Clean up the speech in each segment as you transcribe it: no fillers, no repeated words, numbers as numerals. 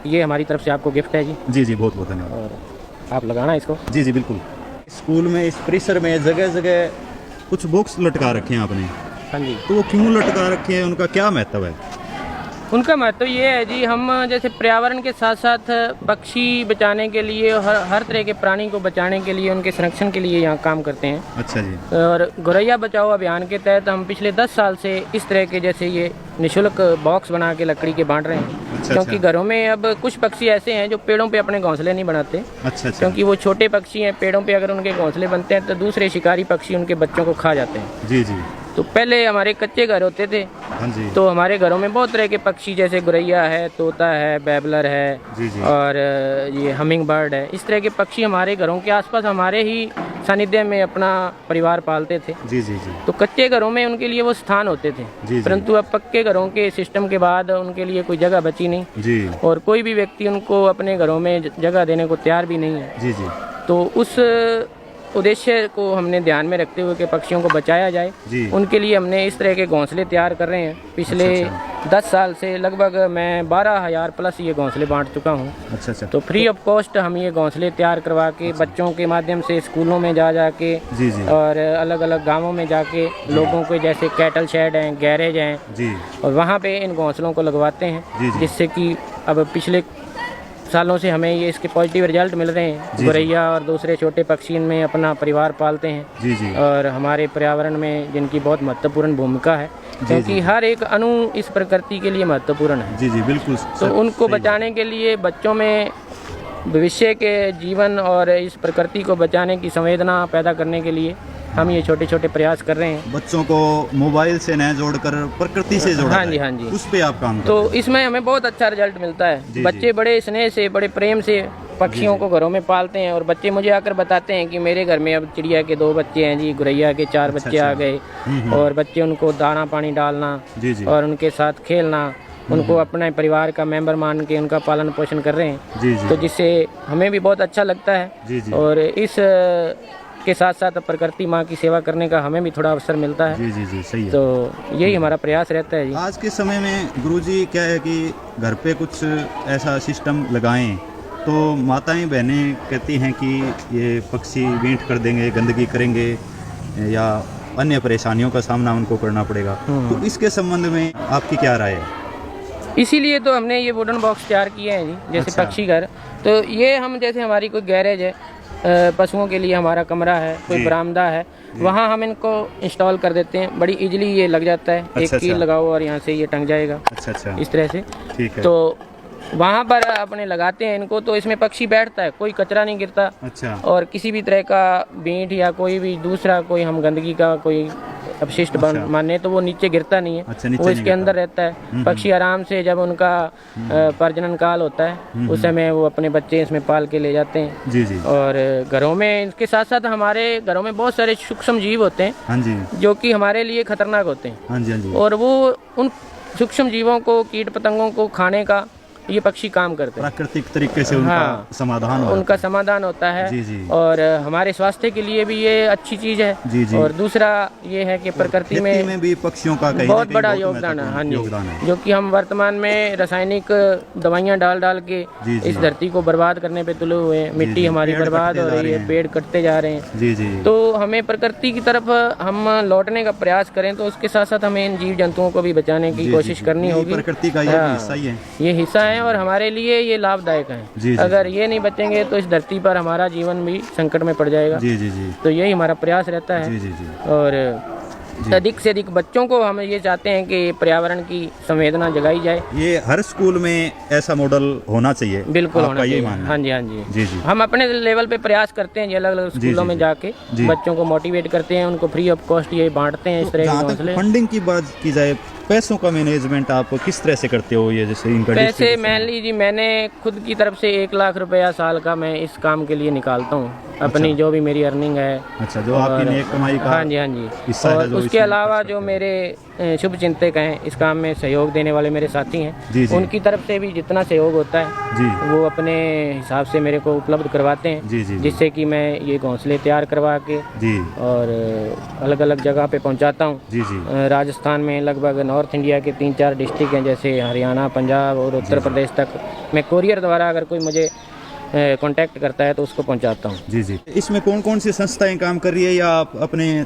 ये हमारी तरफ से आपको गिफ्ट है जी। जी जी, बहुत बहुत धन्यवाद। और आप लगाना इसको। जी जी बिल्कुल। स्कूल में इस परिसर में जगह जगह कुछ बॉक्स लटका रखे हैं आपने, हाँ जी। तो वो क्यों लटका रखे हैं, उनका क्या महत्व है? उनका महत्व ये है जी, हम जैसे पर्यावरण के साथ साथ पक्षी बचाने के लिए, हर तरह के प्राणी को बचाने के लिए, उनके संरक्षण के लिए यहाँ काम करते हैं। अच्छा जी। और गौरैया बचाओ अभियान के तहत हम पिछले 10 साल से इस तरह के जैसे ये निःशुल्क बॉक्स बना के लकड़ी के बांट रहे हैं। अच्छा, क्योंकि अच्छा। घरों में अब कुछ पक्षी ऐसे हैं जो पेड़ों पे अपने घोंसले नहीं बनाते। अच्छा अच्छा। क्योंकि वो छोटे पक्षी हैं, पेड़ों पे अगर उनके घोंसले बनते हैं तो दूसरे शिकारी पक्षी उनके बच्चों को खा जाते हैं। जी जी। तो पहले हमारे कच्चे घर होते थे, हाँ जी। तो हमारे घरों में बहुत तरह के पक्षी जैसे गौरैया है, तोता है, बैबलर है, जी जी। और ये हमिंग बर्ड है। इस तरह के पक्षी हमारे घरों के आसपास हमारे ही सानिध्य में अपना परिवार पालते थे। जी जी जी। तो कच्चे घरों में उनके लिए वो स्थान होते थे। जी। परंतु अब पक्के घरों के सिस्टम के बाद उनके लिए कोई जगह बची नहीं जी। और कोई भी व्यक्ति उनको अपने घरों में जगह देने को तैयार भी नहीं है। जी जी। तो उस उद्देश्य को हमने ध्यान में रखते हुए कि पक्षियों को बचाया जाए, जी। उनके लिए हमने इस तरह के घोंसले तैयार कर रहे हैं। पिछले अच्छा। 10 साल से लगभग मैं 12,000 प्लस ये घोंसले बांट चुका हूँ। अच्छा अच्छा। तो फ्री ऑफ कॉस्ट हम ये घोंसले तैयार करवा के बच्चों के माध्यम से स्कूलों में जा के जी जी। और अलग अलग गांवों में जाके लोगों के जैसे कैटल शेड हैं, गैरेज हैं, जी। और वहाँ पे इन घोंसलों को लगवाते जी, हैं, जी। जिससे कि अब पिछले सालों से हमें ये इसके पॉजिटिव रिजल्ट मिल रहे हैं। जी। गौरैया और दूसरे छोटे पक्षी इनमें अपना परिवार पालते हैं। जी जी। और हमारे पर्यावरण में जिनकी बहुत महत्वपूर्ण भूमिका है, क्योंकि जी। हर एक अणु इस प्रकृति के लिए महत्वपूर्ण है। जी जी बिल्कुल। तो उनको बचाने के लिए, बच्चों में भविष्य के जीवन और इस प्रकृति को बचाने की संवेदना पैदा करने के लिए हम ये छोटे छोटे प्रयास कर रहे हैं। बच्चों को मोबाइल से न जोड़कर प्रकृति से जोड़ा हाँ जी, जाए, हाँ जी। उस पे आप काम तो करते हैं। इसमें हमें बहुत अच्छा रिजल्ट मिलता है। जी, बच्चे जी। बड़े स्नेह से, बड़े प्रेम से पक्षियों को घरों में पालते हैं, और बच्चे मुझे आकर बताते हैं कि मेरे घर में अब चिड़िया के 2 बच्चे हैं जी, गौरैया के 4 अच्छा, बच्चे आ अच्छा। गए। और बच्चे उनको दाना पानी डालना जी जी। और उनके साथ खेलना, उनको अपने परिवार का मेंबर मान के उनका पालन पोषण कर रहे हैं। जी जी। तो जिससे हमें भी बहुत अच्छा लगता है। जी जी। और इस के साथ साथ प्रकृति माँ की सेवा करने का हमें भी थोड़ा अवसर मिलता है। जी जी जी, सही है। तो यही हमारा प्रयास रहता है जी। आज के समय में गुरुजी क्या है कि घर पे कुछ ऐसा सिस्टम लगाएं, तो माताएं बहनें कहती हैं कि ये पक्षी भेंट कर देंगे, गंदगी करेंगे या अन्य परेशानियों का सामना उनको करना पड़ेगा। तो इसके संबंध में आपकी क्या राय है? इसीलिए तो हमने ये वुडन बॉक्स तैयार किए हैं जी, जैसे अच्छा। पक्षी घर। तो ये हम जैसे हमारी कोई गैरेज है, पशुओं के लिए हमारा कमरा है, कोई जी। बरामदा है, वहाँ हम इनको इंस्टॉल कर देते हैं। बड़ी इजीली ये लग जाता है। एक अच्छा, कील अच्छा। लगाओ और यहाँ से ये टंग जाएगा अच्छा अच्छा, इस तरह से। ठीक है। तो वहाँ पर अपने लगाते हैं इनको, तो इसमें पक्षी बैठता है, कोई कचरा नहीं गिरता, अच्छा और किसी भी तरह का बींट या कोई भी दूसरा कोई हम गंदगी का कोई अपशिष्ट अच्छा। माने तो वो नीचे गिरता नहीं है। अच्छा, नीचे वो नहीं इसके गिरता। अंदर रहता है। पक्षी आराम से, जब उनका प्रजनन काल होता है उस समय वो अपने बच्चे इसमें पाल के ले जाते हैं। जी जी। और घरों में इसके साथ साथ हमारे घरों में बहुत सारे सूक्ष्म जीव होते हैं हाँ जी। जो कि हमारे लिए खतरनाक होते हैं, हाँ जी। हाँ जी। और वो उन सूक्ष्म जीवों को, कीट पतंगों को खाने का ये पक्षी काम करते हैं। प्राकृतिक तरीके से उनका हाँ। समाधान हो उनका समाधान होता है। जी, जी। और हमारे स्वास्थ्य के लिए भी ये अच्छी चीज है। जी, जी। और दूसरा ये है कि प्रकृति खेती में भी पक्षियों का कहीं ना बहुत कहीं बड़ा बहुत योगदान है। हाँ महत्वपूर्ण जी, योगदान है। जो कि हम वर्तमान में रासायनिक दवाइयां डाल डाल के जी, जी। इस धरती को बर्बाद करने पे तुले हुए हैं। मिट्टी जी, हमारी पेड़ बर्बाद कटते हो जा रही रहे है, हैं। पेड़ कटते जा रहे हैं। जी जी। तो हमें प्रकृति की तरफ हम लौटने का प्रयास करें, तो उसके साथ साथ हमें इन जीव जंतुओं को भी बचाने की जी, कोशिश जी, करनी ये होगी। प्रकृति का ये भी हाँ, हिस्सा ही है। ये हिस्सा है और हमारे लिए ये लाभदायक है। जी, जी, अगर ये नहीं बचेंगे तो इस धरती पर हमारा जीवन भी संकट में पड़ जाएगा। जी जी जी। तो यही हमारा प्रयास रहता है। जी जी जी। और जी। अधिक से अधिक बच्चों को हम ये चाहते हैं कि पर्यावरण की संवेदना जगाई जाए। ये हर स्कूल में ऐसा मॉडल होना चाहिए। बिल्कुल आपका होना यही चाहिए। मानना है? हाँ जी, हाँ जी। जी जी। हम अपने लेवल पे प्रयास करते हैं, अलग अलग जी, स्कूलों जी, में जी। जाके जी। बच्चों को मोटिवेट करते हैं, उनको फ्री ऑफ कॉस्ट ये बांटते हैं इस तरह के जहाँ तक हौसले। फंडिंग की बात की जाए, पैसों का मैनेजमेंट आप किस तरह से करते हो? ये जैसे इनका पैसे distribution? मान लीजिए, मैंने खुद की तरफ से 1 लाख रुपया साल का मैं इस काम के लिए निकालता हूँ। अपनी जो भी मेरी अर्निंग है। अच्छा, जो आपकी और- नेक कमाई का हाँ जी, हाँ जी। हिस्सा है और जो उसके इसमें अलावा खर्च जो करते मेरे शुभ चिंतक हैं, इस काम में सहयोग देने वाले मेरे साथी हैं, जी, जी। उनकी तरफ से भी जितना सहयोग होता है जी वो अपने हिसाब से मेरे को उपलब्ध करवाते हैं। जी, जी, जी। जिससे कि मैं ये घोंसले तैयार करवा के जी और अलग अलग जगह पे पहुंचाता हूँ। जी जी। राजस्थान में लगभग नॉर्थ इंडिया के 3-4 डिस्ट्रिक्ट हैं, जैसे हरियाणा, पंजाब और उत्तर प्रदेश तक मैं कोरियर द्वारा अगर कोई मुझे कांटेक्ट करता है तो उसको पहुंचाता हूं। जी जी। इसमें कौन कौन सी संस्थाएं काम कर रही है या आप अपने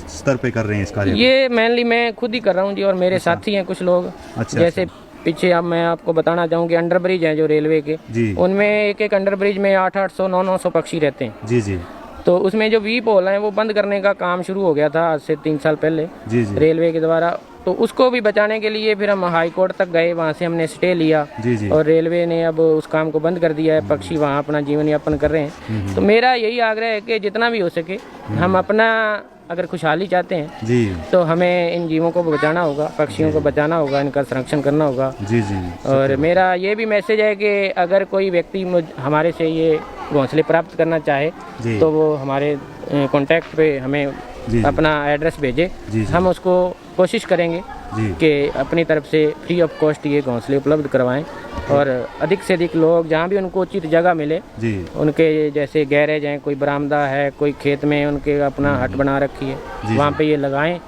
स्तर पे कर रहे हैं इस कार्य को? ये मेनली मैं खुद ही कर रहा हूँ जी, और मेरे साथी हैं कुछ लोग। अच्छा, जैसे पीछे अब मैं आपको बताना चाहूँ कि अंडर ब्रिज हैं जो रेलवे के, जी उनमें एक एक अंडर ब्रिज में 800-800 900 पक्षी रहते हैं। जी जी तो उसमें जो वीप होल है वो बंद करने का काम शुरू हो गया था आज से 3 साल पहले जी जी रेलवे के द्वारा। तो उसको भी बचाने के लिए फिर हम हाई कोर्ट तक गए, वहाँ से हमने स्टे लिया जी जी और रेलवे ने अब उस काम को बंद कर दिया है। पक्षी वहाँ अपना जीवन यापन कर रहे हैं। तो मेरा यही आग्रह है कि जितना भी हो सके हम अपना अगर खुशहाली चाहते हैं जी तो हमें इन जीवों को बचाना होगा, पक्षियों को बचाना होगा, इनका संरक्षण करना होगा। जी जी। और मेरा ये भी मैसेज है कि अगर कोई व्यक्ति हमारे से ये घोंसले प्राप्त करना चाहे जी तो वो हमारे कांटेक्ट पे हमें जी अपना एड्रेस भेजे, जी हम उसको कोशिश करेंगे जी कि अपनी तरफ से फ्री ऑफ कॉस्ट ये घोंसले उपलब्ध करवाएं और अधिक से अधिक लोग जहाँ भी उनको उचित जगह मिले जी उनके जैसे गैरेज हैं, कोई बरामदा है, कोई खेत में उनके अपना हट बना रखी है, जी, वहाँ पे ये लगाएं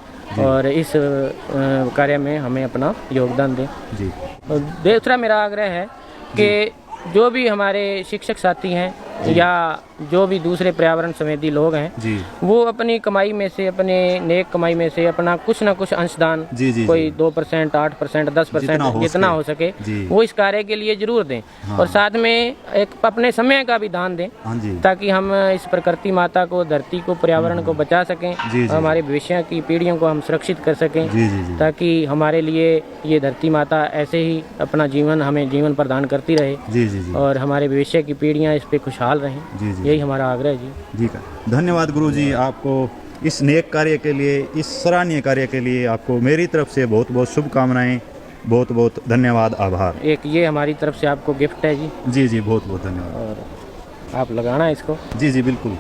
और इस कार्य में हमें अपना योगदान दें। जी और दूसरा मेरा आग्रह है कि जो भी हमारे शिक्षक साथी हैं या जो भी दूसरे पर्यावरण संवेदी लोग हैं जी वो अपनी कमाई में से, अपने नेक कमाई में से अपना कुछ ना कुछ अंशदान, जी जी कोई 2%, 8%, 10% जितना हो सके जी। वो इस कार्य के लिए जरूर दें। हाँ। और साथ में एक अपने समय का भी दान दें हाँ जी ताकि हम इस प्रकृति माता को, धरती को, पर्यावरण को बचा सकें, जी, जी। हमारे भविष्य की पीढ़ियों को हम सुरक्षित कर सकें, जी जी जी ताकि हमारे लिए ये धरती माता ऐसे ही अपना जीवन, हमें जीवन प्रदान करती रहे जी जी जी और हमारे भविष्य की पीढ़ियां इस पे खुशहाल रहें। जी जी यही हमारा आग्रह है जी। जी का धन्यवाद गुरुजी, आपको इस नेक कार्य के लिए, इस सराहनीय कार्य के लिए आपको मेरी तरफ से बहुत बहुत शुभकामनाएं, बहुत बहुत धन्यवाद, आभार। एक ये हमारी तरफ से आपको गिफ्ट है जी। जी जी बहुत बहुत धन्यवाद। और आप लगाना इसको। जी जी बिल्कुल।